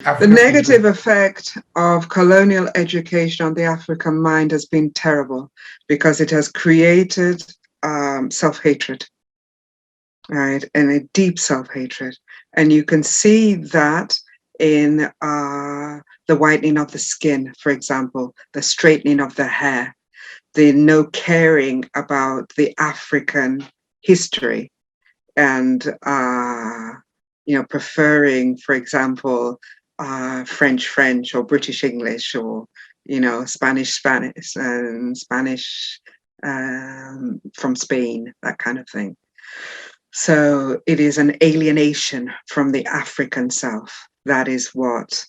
The negative effect of colonial education on the African mind has been terrible because it has created self-hatred, right? And a deep self-hatred. And you can see that in the whitening of the skin, for example, the straightening of the hair, the no caring about the African history, and preferring, for example, French or British English, or Spanish and Spanish from Spain, that kind of thing. So it is an alienation from the African self. That is what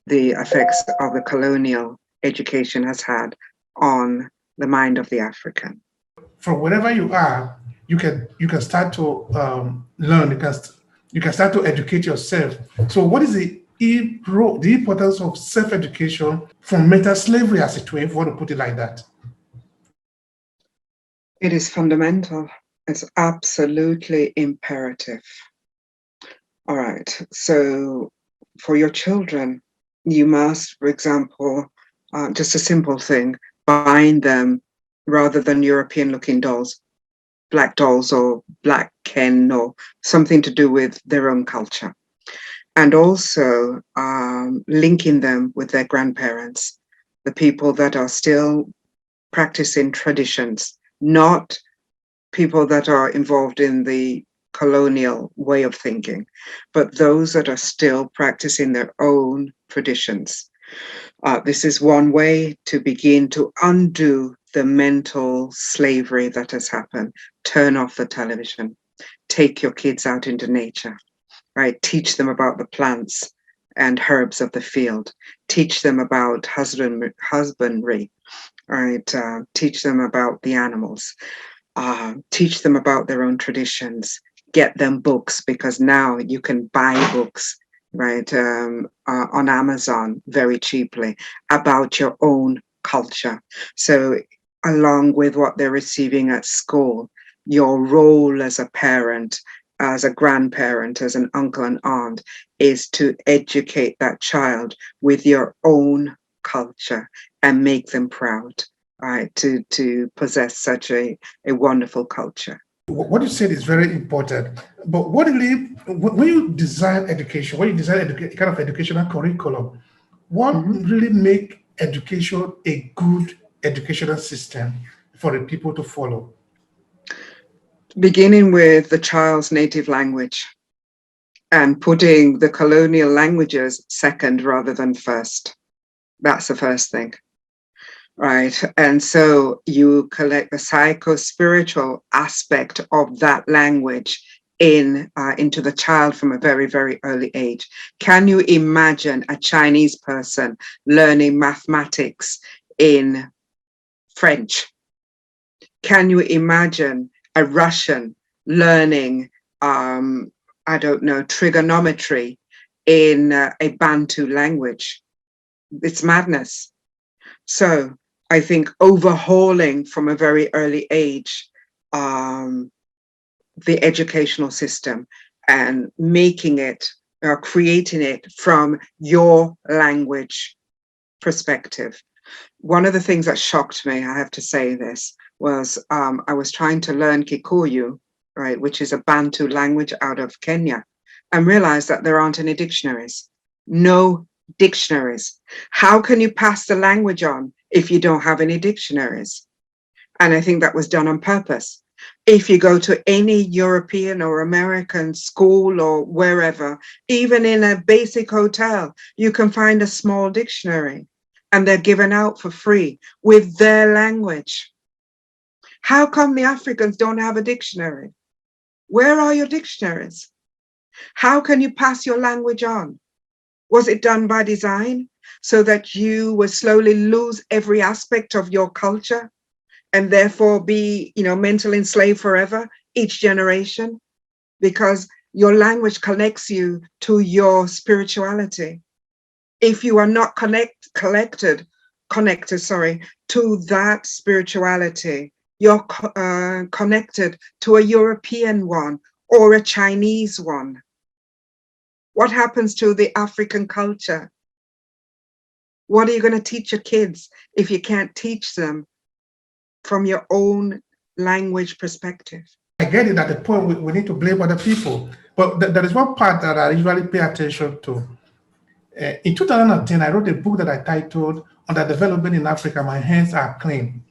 the effects of the colonial education has had on the mind of the African. From wherever you are, you can start to learn. You can start to educate yourself. So, what is the importance of self-education from mental slavery, as it were, if you want to put it like that? It is fundamental. It's absolutely imperative. All right. So, for your children, you must, for example, just a simple thing, bind them rather than European-looking dolls, black dolls or black Ken or something to do with their own culture. And also linking them with their grandparents, the people that are still practicing traditions, not people that are involved in the colonial way of thinking, but those that are still practicing their own traditions. This is one way to begin to undo the mental slavery that has happened. Turn off the television. Take your kids out into nature, right? Teach them about the plants and herbs of the field. Teach them about husbandry, right? Teach them about the animals. Teach them about their own traditions. Get them books, because now you can buy books, right, on Amazon very cheaply about your own culture. So along with what they're receiving at school, your role as a parent, as a grandparent, as an uncle and aunt, is to educate that child with your own culture and make them proud, right, to possess such a wonderful culture. What you said is very important. But when you design education, when you design kind of educational curriculum, what really make education a good educational system for the people to follow? Beginning with the child's native language and putting the colonial languages second rather than first. That's the first thing. Right. And so you collect the psycho-spiritual aspect of that language into the child from a very, very early age. Can you imagine a Chinese person learning mathematics in French? Can you imagine a Russian learning, trigonometry in a Bantu language? It's madness. So I think overhauling from a very early age the educational system and making it, creating it from your language perspective. One of the things that shocked me, I have to say this, was I was trying to learn Kikuyu, right, which is a Bantu language out of Kenya, and realized that there aren't any dictionaries. No dictionaries. How can you pass the language on if you don't have any dictionaries? And I think that was done on purpose. If you go to any European or American school or wherever, even in a basic hotel, you can find a small dictionary, and they're given out for free with their language. How come the Africans don't have a dictionary? Where are your dictionaries? How can you pass your language on? Was it done by design so that you would slowly lose every aspect of your culture and therefore be, mentally enslaved forever, each generation? Because your language connects you to your spirituality. If you are not connected to that spirituality, you're connected to a European one or a Chinese one. What happens to the African culture? What are you going to teach your kids if you can't teach them from your own language perspective? I get it at the point we need to blame other people. But there is one part that I usually pay attention to. In 2010, I wrote a book that I titled Under Development in Africa, My Hands Are Clean.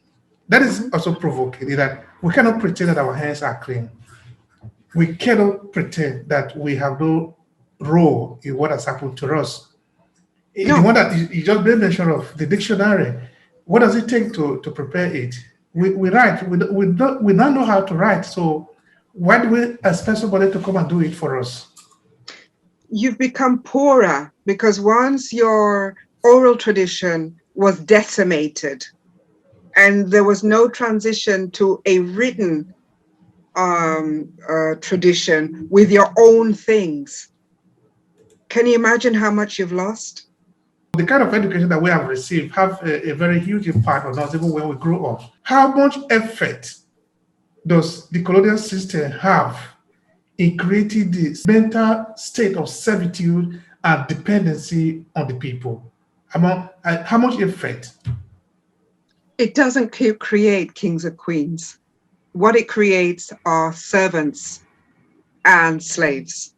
That is also provoking, that we cannot pretend that our hands are clean. We cannot pretend that we have no role in what has happened to us. The No, one that you just made mention of, the dictionary, what does it take to prepare it? We write, we don't know how to write. So why do we expect somebody to come and do it for us? you've become poorer because once your oral tradition was decimated and there was no transition to a written tradition with your own things. Can you imagine how much you've lost? The kind of education that we have received have a very huge impact on us even when we grow up. How much effort does the colonial system have in creating this mental state of servitude and dependency on the people? How much effort? It doesn't create kings and queens. What it creates are servants and slaves.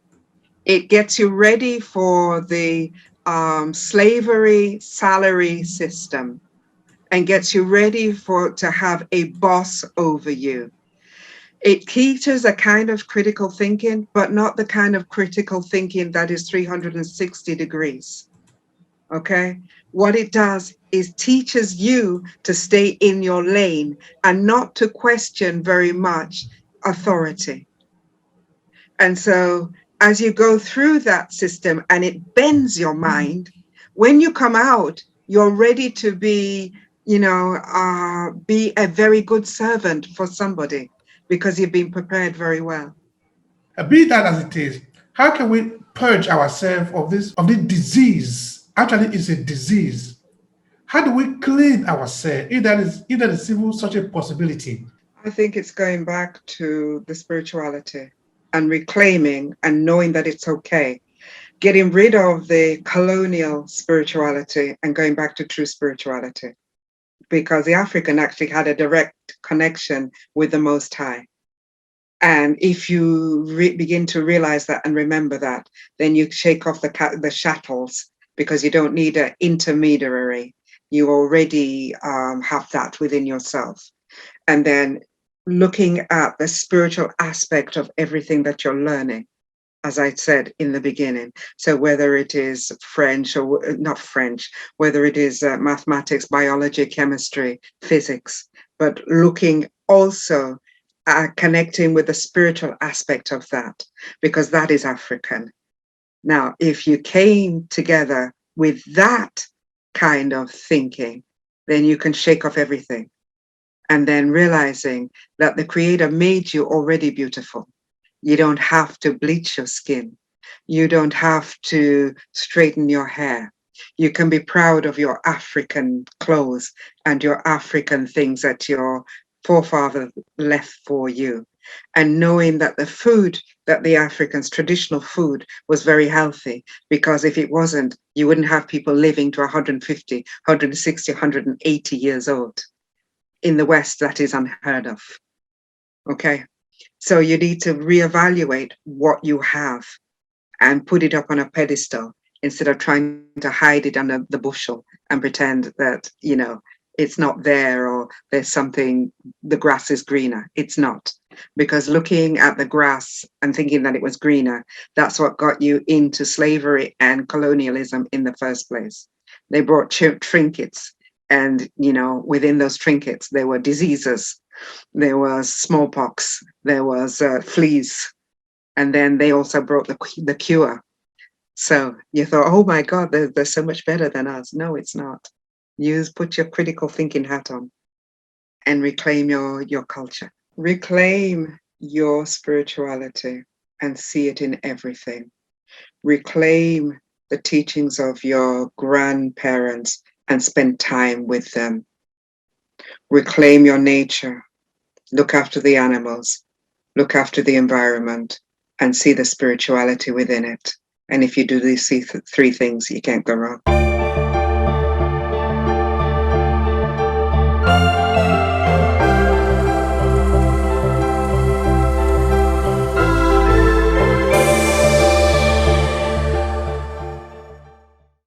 It gets you ready for the slavery salary system and gets you ready to have a boss over you. It teaches a kind of critical thinking, but not the kind of critical thinking that is 360 degrees. Okay? What it does is teaches you to stay in your lane and not to question very much authority. And so as you go through that system and it bends your mind, when you come out, you're ready to be, be a very good servant for somebody because you've been prepared very well. Be that as it is, how can we purge ourselves of this disease? Actually, it's a disease. How do we clean ourselves? If that is even such a possibility. I think it's going back to the spirituality and reclaiming and knowing that it's okay. Getting rid of the colonial spirituality and going back to true spirituality. Because the African actually had a direct connection with the Most High. And if you begin to realize that and remember that, then you shake off the shackles because you don't need an intermediary. You already have that within yourself. And then looking at the spiritual aspect of everything that you're learning, as I said in the beginning. So whether it is French or not French, whether it is mathematics, biology, chemistry, physics, but looking also connecting with the spiritual aspect of that, because that is African. Now, if you came together with that kind of thinking, then you can shake off everything. And then realizing that the Creator made you already beautiful. You don't have to bleach your skin. You don't have to straighten your hair. You can be proud of your African clothes and your African things that your forefathers left for you. And knowing that the food that the Africans, traditional food, was very healthy, because if it wasn't, you wouldn't have people living to 150, 160, 180 years old. In the West, that is unheard of. Okay? So you need to reevaluate what you have and put it up on a pedestal instead of trying to hide it under the bushel and pretend that, it's not there or there's something, the grass is greener. It's not. Because looking at the grass and thinking that it was greener, that's what got you into slavery and colonialism in the first place. They brought trinkets and, within those trinkets, there were diseases. There was smallpox, there was fleas, and then they also brought the cure. So you thought, oh my God, they're so much better than us. No, it's not. Put your critical thinking hat on and reclaim your culture. Reclaim your spirituality and see it in everything. Reclaim the teachings of your grandparents and spend time with them. Reclaim your nature. Look after the animals, look after the environment, and see the spirituality within it. And if you do these three things, you can't go wrong.